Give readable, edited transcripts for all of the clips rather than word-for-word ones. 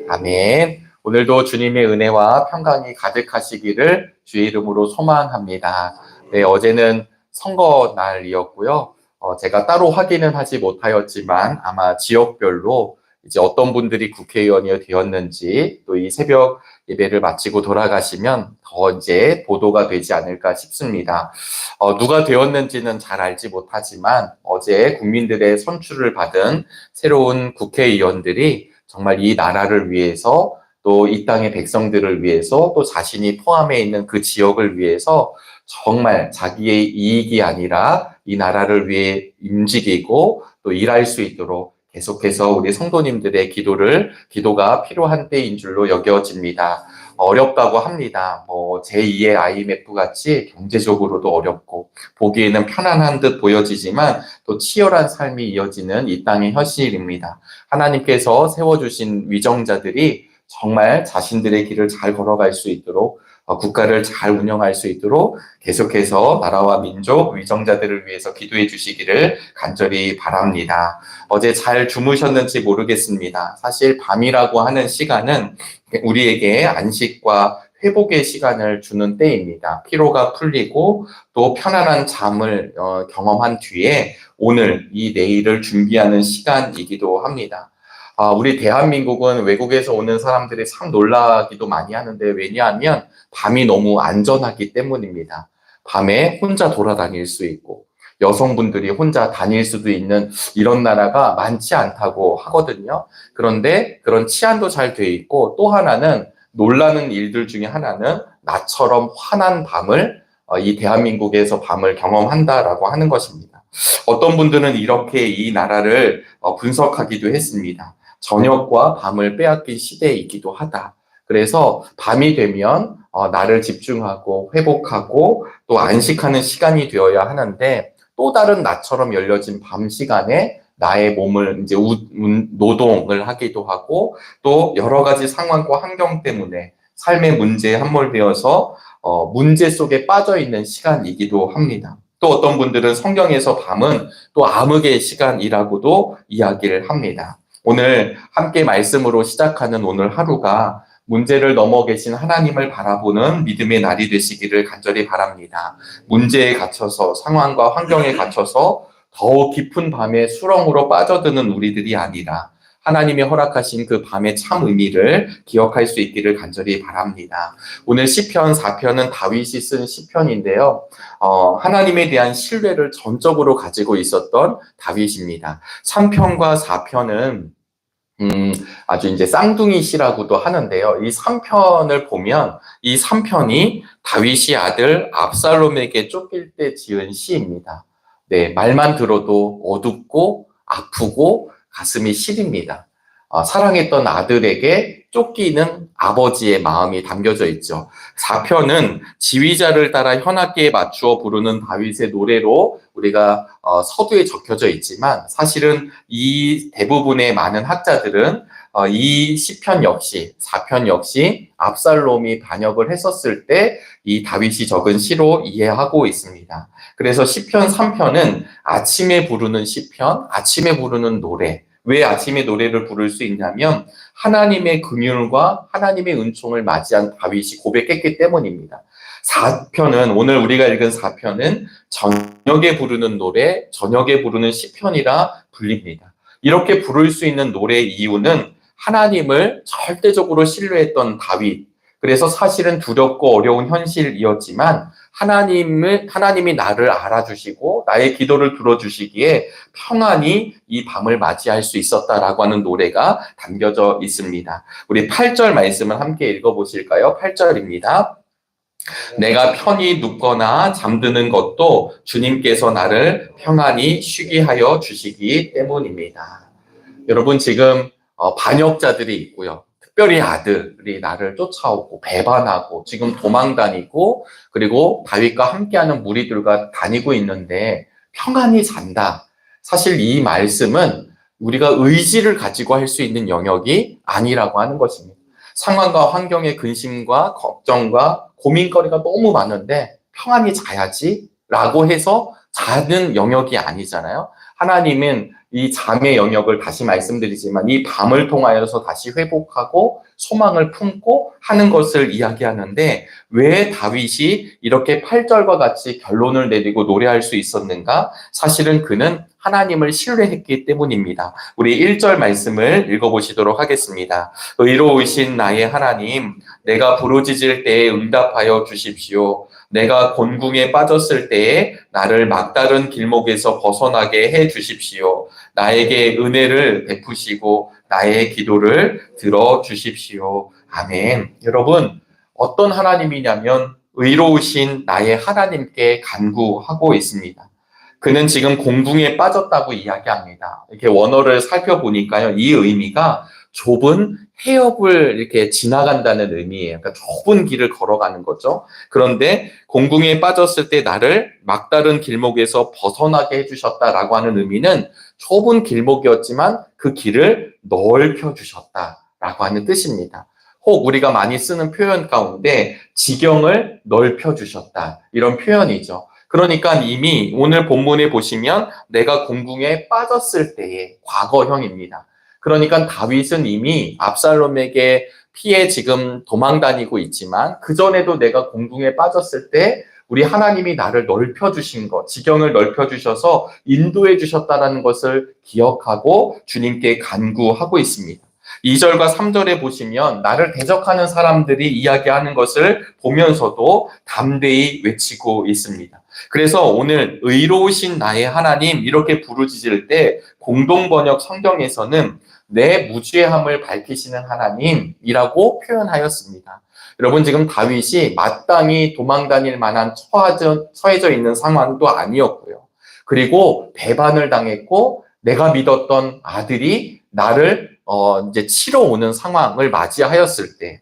아멘. 오늘도 주님의 은혜와 평강이 가득하시기를 주의 이름으로 소망합니다. 네, 어제는 선거날이었고요. 제가 따로 확인은 하지 못하였지만 아마 지역별로 이제 어떤 분들이 국회의원이 되었는지 또 이 새벽 예배를 마치고 돌아가시면 더 이제 보도가 되지 않을까 싶습니다. 누가 되었는지는 잘 알지 못하지만 어제 국민들의 선출을 받은 새로운 국회의원들이 정말 이 나라를 위해서 또 이 땅의 백성들을 위해서 또 자신이 포함해 있는 그 지역을 위해서 정말 자기의 이익이 아니라 이 나라를 위해 움직이고 또 일할 수 있도록 계속해서 우리 성도님들의 기도가 필요한 때인 줄로 여겨집니다. 어렵다고 합니다. 제2의 IMF 같이 경제적으로도 어렵고 보기에는 편안한 듯 보여지지만 또 치열한 삶이 이어지는 이 땅의 현실입니다. 하나님께서 세워주신 위정자들이 정말 자신들의 길을 잘 걸어갈 수 있도록 국가를 잘 운영할 수 있도록 계속해서 나라와 민족, 위정자들을 위해서 기도해 주시기를 간절히 바랍니다. 어제 잘 주무셨는지 모르겠습니다. 사실 밤이라고 하는 시간은 우리에게 안식과 회복의 시간을 주는 때입니다. 피로가 풀리고 또 편안한 잠을 경험한 뒤에 오늘 이 내일을 준비하는 시간이기도 합니다. 우리 대한민국은 외국에서 오는 사람들이 참 놀라기도 많이 하는데 왜냐하면 밤이 너무 안전하기 때문입니다. 밤에 혼자 돌아다닐 수 있고 여성분들이 혼자 다닐 수도 있는 이런 나라가 많지 않다고 하거든요. 그런데 그런 치안도 잘 돼 있고 또 하나는 놀라는 일들 중에 하나는 나처럼 환한 밤을 이 대한민국에서 밤을 경험한다라고 하는 것입니다. 어떤 분들은 이렇게 이 나라를 분석하기도 했습니다. 저녁과 밤을 빼앗긴 시대이기도 하다. 그래서 밤이 되면 나를 집중하고 회복하고 또 안식하는 시간이 되어야 하는데 또 다른 나처럼 열려진 밤 시간에 나의 몸을 이제 노동을 하기도 하고 또 여러 가지 상황과 환경 때문에 삶의 문제에 함몰되어서 문제 속에 빠져 있는 시간이기도 합니다. 또 어떤 분들은 성경에서 밤은 또 암흑의 시간이라고도 이야기를 합니다. 오늘 함께 말씀으로 시작하는 오늘 하루가 문제를 넘어 계신 하나님을 바라보는 믿음의 날이 되시기를 간절히 바랍니다. 문제에 갇혀서 상황과 환경에 갇혀서 더욱 깊은 밤에 수렁으로 빠져드는 우리들이 아니라 하나님이 허락하신 그 밤의 참 의미를 기억할 수 있기를 간절히 바랍니다. 오늘 시편 4편은 다윗이 쓴 시편인데요. 하나님에 대한 신뢰를 전적으로 가지고 있었던 다윗입니다. 3편과 4편은 아주 이제 쌍둥이 시라고도 하는데요. 이 3편을 보면 이 3편이 다윗이 아들 압살롬에게 쫓길 때 지은 시입니다. 네, 말만 들어도 어둡고 아프고 가슴이 시립니다. 사랑했던 아들에게 쫓기는 아버지의 마음이 담겨져 있죠. 4편은 지휘자를 따라 현악기에 맞추어 부르는 다윗의 노래로 우리가 서두에 적혀져 있지만 사실은 이 대부분의 많은 학자들은 이 시편 역시 4편 역시 압살롬이 반역을 했었을 때 이 다윗이 적은 시로 이해하고 있습니다. 그래서 시편 3편은 아침에 부르는 시편, 아침에 부르는 노래. 왜 아침에 노래를 부를 수 있냐면 하나님의 긍휼과 하나님의 은총을 맞이한 다윗이 고백했기 때문입니다. 4편은 오늘 우리가 읽은 4편은 저녁에 부르는 노래, 저녁에 부르는 시편이라 불립니다. 이렇게 부를 수 있는 노래의 이유는 하나님을 절대적으로 신뢰했던 다윗. 그래서 사실은 두렵고 어려운 현실이었지만 하나님이 나를 알아주시고 나의 기도를 들어주시기에 평안히 이 밤을 맞이할 수 있었다라고 하는 노래가 담겨져 있습니다. 우리 8절 말씀을 함께 읽어보실까요? 8절입니다. 내가 편히 눕거나 잠드는 것도 주님께서 나를 평안히 쉬게 하여 주시기 때문입니다. 여러분 지금 반역자들이 있고요. 특별히 아들이 나를 쫓아오고 배반하고 지금 도망다니고 그리고 다윗과 함께하는 무리들과 다니고 있는데 평안히 잔다. 사실 이 말씀은 우리가 의지를 가지고 할 수 있는 영역이 아니라고 하는 것입니다. 상황과 환경의 근심과 걱정과 고민거리가 너무 많은데 평안히 자야지 라고 해서 자는 영역이 아니잖아요. 하나님은 이 잠의 영역을 다시 말씀드리지만 이 밤을 통하여서 다시 회복하고 소망을 품고 하는 것을 이야기하는데 왜 다윗이 이렇게 8절과 같이 결론을 내리고 노래할 수 있었는가? 사실은 그는 하나님을 신뢰했기 때문입니다. 우리 1절 말씀을 읽어보시도록 하겠습니다. 의로우신 나의 하나님, 내가 부르짖을 때에 응답하여 주십시오. 내가 곤궁에 빠졌을 때에 나를 막다른 길목에서 벗어나게 해 주십시오. 나에게 은혜를 베푸시고 나의 기도를 들어 주십시오. 아멘. 여러분, 어떤 하나님이냐면 의로우신 나의 하나님께 간구하고 있습니다. 그는 지금 공궁에 빠졌다고 이야기합니다. 이렇게 원어를 살펴보니까요, 이 의미가 좁은 해협을 이렇게 지나간다는 의미예요. 그러니까 좁은 길을 걸어가는 거죠. 그런데 공궁에 빠졌을 때 나를 막다른 길목에서 벗어나게 해주셨다라고 하는 의미는 좁은 길목이었지만 그 길을 넓혀 주셨다라고 하는 뜻입니다. 혹 우리가 많이 쓰는 표현 가운데 지경을 넓혀 주셨다, 이런 표현이죠. 그러니까 이미 오늘 본문에 보시면 내가 공궁에 빠졌을 때의 과거형입니다. 그러니까 다윗은 이미 압살롬에게 피해 지금 도망 다니고 있지만 그전에도 내가 공궁에 빠졌을 때 우리 하나님이 나를 넓혀주신 것, 지경을 넓혀주셔서 인도해 주셨다는 것을 기억하고 주님께 간구하고 있습니다. 2절과 3절에 보시면 나를 대적하는 사람들이 이야기하는 것을 보면서도 담대히 외치고 있습니다. 그래서 오늘 의로우신 나의 하나님 이렇게 부르짖을 때 공동번역 성경에서는 내 무죄함을 밝히시는 하나님이라고 표현하였습니다. 여러분, 지금 다윗이 마땅히 도망 다닐 만한 처해져 있는 상황도 아니었고요. 그리고 배반을 당했고 내가 믿었던 아들이 나를 이제 치러 오는 상황을 맞이하였을 때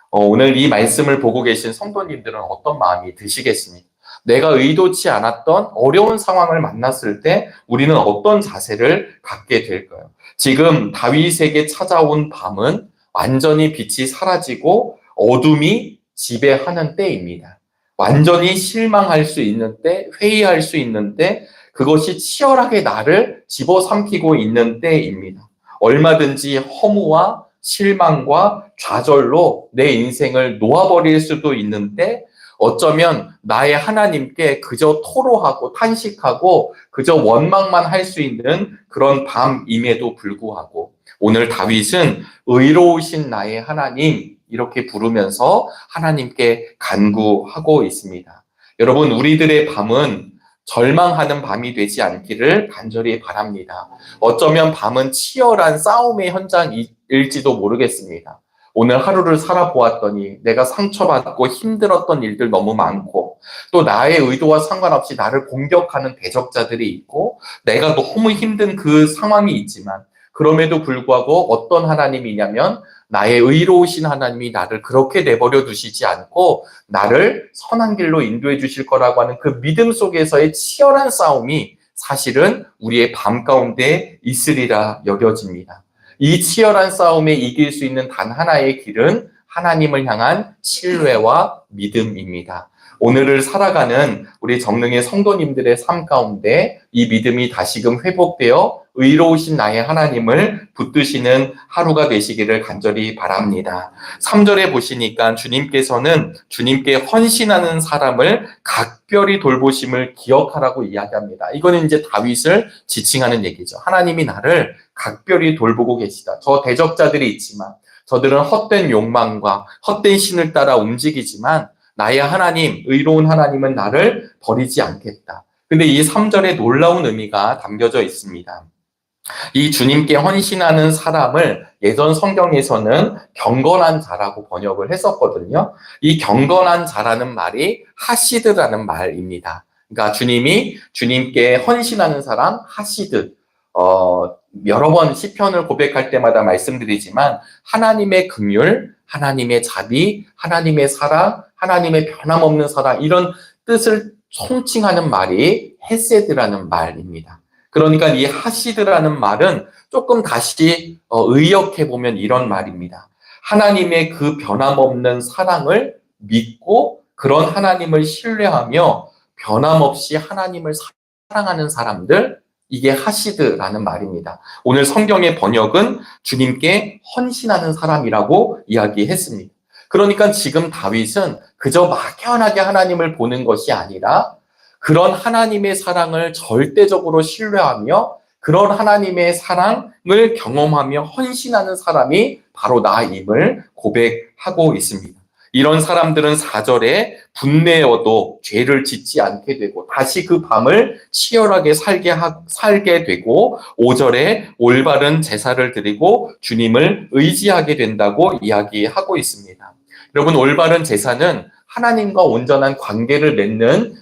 오늘 이 말씀을 보고 계신 성도님들은 어떤 마음이 드시겠습니까? 내가 의도치 않았던 어려운 상황을 만났을 때 우리는 어떤 자세를 갖게 될까요? 지금 다윗에게 찾아온 밤은 완전히 빛이 사라지고 어둠이 지배하는 때입니다. 완전히 실망할 수 있는 때, 회의할 수 있는 때, 그것이 치열하게 나를 집어삼키고 있는 때입니다. 얼마든지 허무와 실망과 좌절로 내 인생을 놓아버릴 수도 있는데 어쩌면 나의 하나님께 그저 토로하고 탄식하고 그저 원망만 할 수 있는 그런 밤임에도 불구하고 오늘 다윗은 의로우신 나의 하나님 이렇게 부르면서 하나님께 간구하고 있습니다. 여러분, 우리들의 밤은 절망하는 밤이 되지 않기를 간절히 바랍니다. 어쩌면 밤은 치열한 싸움의 현장일지도 모르겠습니다. 오늘 하루를 살아보았더니 내가 상처받고 힘들었던 일들 너무 많고 또 나의 의도와 상관없이 나를 공격하는 대적자들이 있고 내가 너무 힘든 그 상황이 있지만 그럼에도 불구하고 어떤 하나님이냐면 나의 의로우신 하나님이 나를 그렇게 내버려 두시지 않고 나를 선한 길로 인도해 주실 거라고 하는 그 믿음 속에서의 치열한 싸움이 사실은 우리의 밤 가운데 있으리라 여겨집니다. 이 치열한 싸움에 이길 수 있는 단 하나의 길은 하나님을 향한 신뢰와 믿음입니다. 오늘을 살아가는 우리 정릉의 성도님들의 삶 가운데 이 믿음이 다시금 회복되어 의로우신 나의 하나님을 붙드시는 하루가 되시기를 간절히 바랍니다. 3절에 보시니까 주님께서는 주님께 헌신하는 사람을 각별히 돌보심을 기억하라고 이야기합니다. 이거는 이제 다윗을 지칭하는 얘기죠. 하나님이 나를 각별히 돌보고 계시다. 저 대적자들이 있지만 저들은 헛된 욕망과 헛된 신을 따라 움직이지만 나의 하나님, 의로운 하나님은 나를 버리지 않겠다. 근데 이 3절에 놀라운 의미가 담겨져 있습니다. 이 주님께 헌신하는 사람을 예전 성경에서는 경건한 자라고 번역을 했었거든요. 이 경건한 자라는 말이 하시드라는 말입니다. 그러니까 주님이 주님께 헌신하는 사람, 하시드. 여러 번 시편을 고백할 때마다 말씀드리지만 하나님의 긍휼, 하나님의 자비, 하나님의 사랑, 하나님의 변함없는 사랑 이런 뜻을 총칭하는 말이 헤세드라는 말입니다. 그러니까 이 하시드라는 말은 조금 다시 의역해보면 이런 말입니다. 하나님의 그 변함없는 사랑을 믿고 그런 하나님을 신뢰하며 변함없이 하나님을 사랑하는 사람들, 이게 하시드라는 말입니다. 오늘 성경의 번역은 주님께 헌신하는 사람이라고 이야기했습니다. 그러니까 지금 다윗은 그저 막연하게 하나님을 보는 것이 아니라 그런 하나님의 사랑을 절대적으로 신뢰하며 그런 하나님의 사랑을 경험하며 헌신하는 사람이 바로 나임을 고백하고 있습니다. 이런 사람들은 4절에 분내어도 죄를 짓지 않게 되고 다시 그 밤을 치열하게 살게 되고 5절에 올바른 제사를 드리고 주님을 의지하게 된다고 이야기하고 있습니다. 여러분, 올바른 제사는 하나님과 온전한 관계를 맺는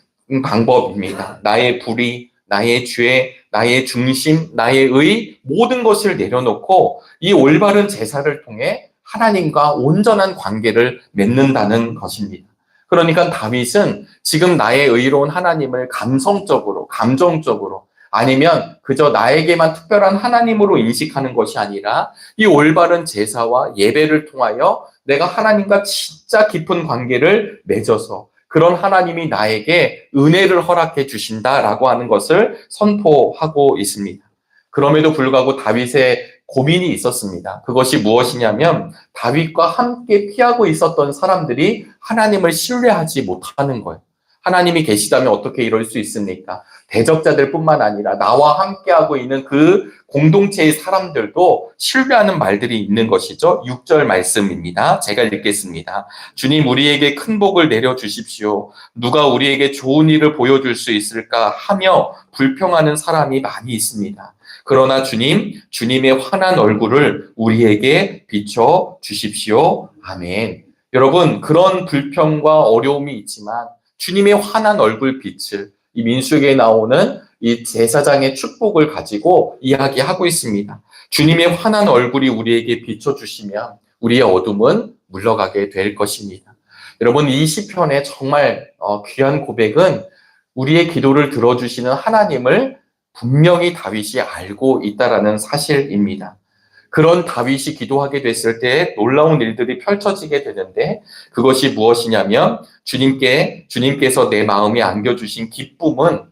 방법입니다. 나의 불의, 나의 죄, 나의 중심, 나의 의 모든 것을 내려놓고 이 올바른 제사를 통해 하나님과 온전한 관계를 맺는다는 것입니다. 그러니까 다윗은 지금 나의 의로운 하나님을 감성적으로, 감정적으로 아니면 그저 나에게만 특별한 하나님으로 인식하는 것이 아니라 이 올바른 제사와 예배를 통하여 내가 하나님과 진짜 깊은 관계를 맺어서 그런 하나님이 나에게 은혜를 허락해 주신다라고 하는 것을 선포하고 있습니다. 그럼에도 불구하고 다윗의 고민이 있었습니다. 그것이 무엇이냐면 다윗과 함께 피하고 있었던 사람들이 하나님을 신뢰하지 못하는 거예요. 하나님이 계시다면 어떻게 이럴 수 있습니까? 대적자들뿐만 아니라 나와 함께하고 있는 그 공동체의 사람들도 신뢰하는 말들이 있는 것이죠. 6절 말씀입니다. 제가 읽겠습니다. 주님, 우리에게 큰 복을 내려주십시오. 누가 우리에게 좋은 일을 보여줄 수 있을까 하며 불평하는 사람이 많이 있습니다. 그러나 주님, 주님의 환한 얼굴을 우리에게 비춰 주십시오. 아멘. 여러분, 그런 불평과 어려움이 있지만 주님의 환한 얼굴 빛을 이 민수기에 나오는 이 제사장의 축복을 가지고 이야기하고 있습니다. 주님의 환한 얼굴이 우리에게 비춰주시면 우리의 어둠은 물러가게 될 것입니다. 여러분, 이 시편의 정말 귀한 고백은 우리의 기도를 들어주시는 하나님을 분명히 다윗이 알고 있다라는 사실입니다. 그런 다윗이 기도하게 됐을 때 놀라운 일들이 펼쳐지게 되는데 그것이 무엇이냐면 주님께서 내 마음에 안겨주신 기쁨은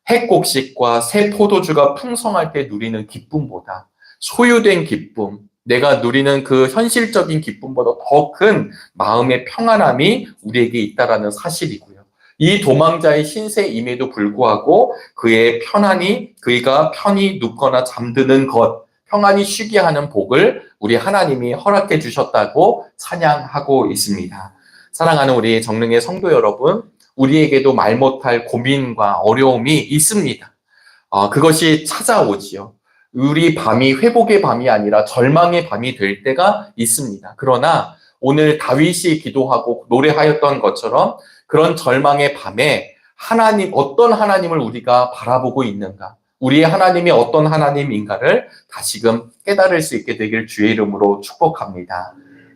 핵곡식과 새 포도주가 풍성할 때 누리는 기쁨보다 소유된 기쁨, 내가 누리는 그 현실적인 기쁨보다 더 큰 마음의 평안함이 우리에게 있다라는 사실이고요. 이 도망자의 신세임에도 불구하고 그가 편히 눕거나 잠드는 것, 평안히 쉬게 하는 복을 우리 하나님이 허락해 주셨다고 찬양하고 있습니다. 사랑하는 우리 정릉의 성도 여러분, 우리에게도 말 못할 고민과 어려움이 있습니다. 그것이 찾아오지요. 우리 밤이 회복의 밤이 아니라 절망의 밤이 될 때가 있습니다. 그러나 오늘 다윗이 기도하고 노래하였던 것처럼 그런 절망의 밤에 어떤 하나님을 우리가 바라보고 있는가? 우리의 하나님이 어떤 하나님인가를 다시금 깨달을 수 있게 되길 주의 이름으로 축복합니다.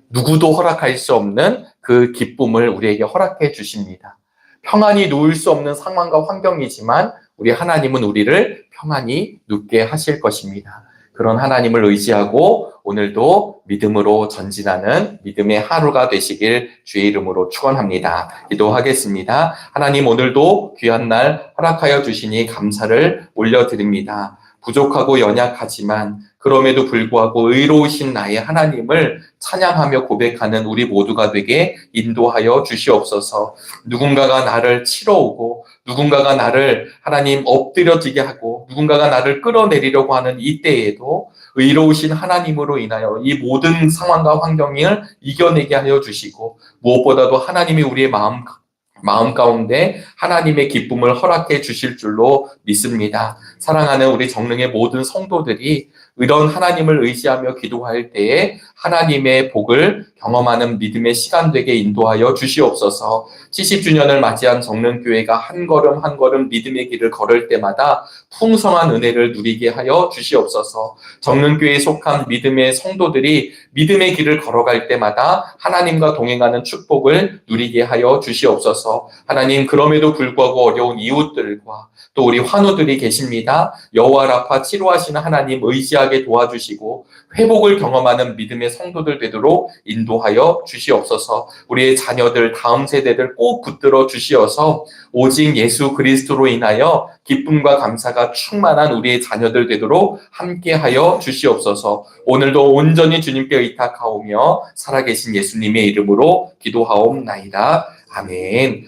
누구도 허락할 수 없는 그 기쁨을 우리에게 허락해 주십니다. 평안히 누울 수 없는 상황과 환경이지만 우리 하나님은 우리를 평안히 눕게 하실 것입니다. 그런 하나님을 의지하고 오늘도 믿음으로 전진하는 믿음의 하루가 되시길 주의 이름으로 축원합니다. 기도하겠습니다. 하나님, 오늘도 귀한 날 허락하여 주시니 감사를 올려드립니다. 부족하고 연약하지만 그럼에도 불구하고 의로우신 나의 하나님을 찬양하며 고백하는 우리 모두가 되게 인도하여 주시옵소서. 누군가가 나를 치러 오고 누군가가 나를 하나님 엎드려지게 하고 누군가가 나를 끌어내리려고 하는 이때에도 의로우신 하나님으로 인하여 이 모든 상황과 환경을 이겨내게 하여 주시고 무엇보다도 하나님이 우리의 마음 가운데 하나님의 기쁨을 허락해 주실 줄로 믿습니다. 사랑하는 우리 정릉의 모든 성도들이 이런 하나님을 의지하며 기도할 때에 하나님의 복을 경험하는 믿음의 시간 되게 인도하여 주시옵소서. 70주년을 맞이한 정릉교회가 한 걸음 한 걸음 믿음의 길을 걸을 때마다 풍성한 은혜를 누리게 하여 주시옵소서. 정릉교회에 속한 믿음의 성도들이 믿음의 길을 걸어갈 때마다 하나님과 동행하는 축복을 누리게 하여 주시옵소서. 하나님, 그럼에도 불구하고 어려운 이웃들과 또 우리 환우들이 계십니다. 여호와 라파 치료하시는 하나님 의지하게 승리하게 도와주시고 회복을 경험하는 믿음의 성도들 되도록 인도하여 주시옵소서. 우리의 자녀들, 다음 세대들 꼭 붙들어 주시어서 오직 예수 그리스도로 인하여 기쁨과 감사가 충만한 우리의 자녀들 되도록 함께하여 주시옵소서. 오늘도 온전히 주님께 의탁하오며 살아계신 예수님의 이름으로 기도하옵나이다. 아멘.